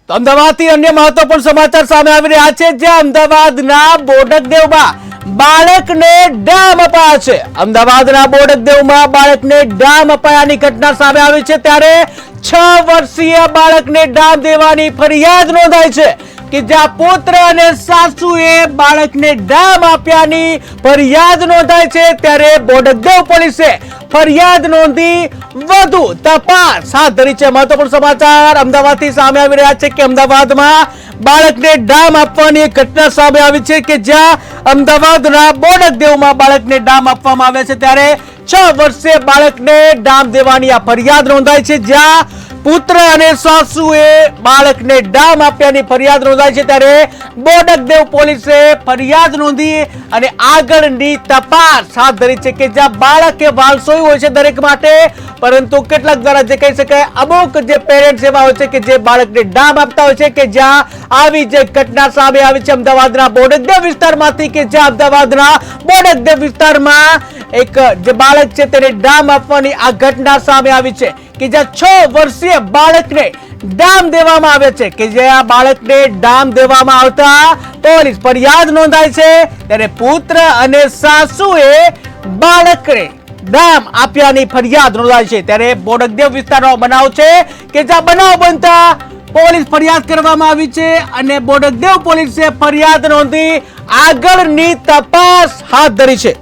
તો અમદાવાદથી અન્ય મહત્વપૂર્ણ સમાચાર સામે આવી રહ્યા છે, જ્યાં અમદાવાદના બોડકદેવમાં બાળકને ડામ અપાયા છે। અમદાવાદના બોડકદેવમાં બાળકને ડામ અપાયાની ઘટના સામે આવી છે, ત્યારે 6 વર્ષીય બાળકને ડામ દેવાની ફરિયાદ નોંધાઈ છે કે જ્યાં પુત્ર અને સાસુએ બાળકને ડામ આપ્યાની ફરિયાદ નોંધાઈ છે। ત્યારે બોડકદેવ પોલીસે ફરિયાદ નોંધી વધુ તપાસ હાથ ધરી છે। મહત્વપૂર્ણ સમાચાર અમદાવાદથી સામે આવી રહ્યા છે કે અમદાવાદમાં બાળકને ડામ આપવાની એક ઘટના સામે આવી છે કે જ્યાં અમદાવાદના બોડકદેવમાં બાળકને ડામ આપવામાં આવે છે, ત્યારે 6 વર્ષે બાળકને ડામ દેવાની આ ફરિયાદ નોંધાઈ છે, જ્યાં પુત્ર અને સાસુએ બાળકને ડામ આપ્યાની ફરિયાદ નોંધાઈ છે। ત્યારે બોડકદેવ પોલીસે ફરિયાદ નોંધી અને આગળની તપાસ હાથ ધરી છે કે જ્યાં બાળક એ વાલસોઈ હોય છે દરેક માટે, પરંતુ કેટલાક દ્વારા જે કહી શકાય અમુક જે પેરેન્ટ્સ એવા હોય છે કે જે બાળકને ડામ આપતા હોય છે કે જ્યાં આવી જે ઘટના સામે આવી છે અમદાવાદના બોડકદેવ વિસ્તારમાંથી, કે જ્યાં અમદાવાદના બોડકદેવ વિસ્તારમાં એક જે બાળક છે તેને ડામ આપવાની આ ઘટના સામે આવી છે કે જ્યાં 6 વર્ષીય બાળકને ડામ દેવામાં આવે છે કે જ્યાં બાળકને ડામ દેવામાં આવતા પોલીસ ફરિયાદ નોંધાઈ છે। ત્યારે પુત્ર અને સાસુએ બાળકને ડામ આપ્યાની ફરિયાદ નોંધાઈ છે। ત્યારે બોડકદેવ વિસ્તારનો બનાવ છે કે જ્યાં બનાવ બનતા પોલીસ ફરિયાદ કરવામાં આવી છે અને બોડકદેવ પોલીસે ફરિયાદ નોંધી આગળની તપાસ હાથ ધરી છે।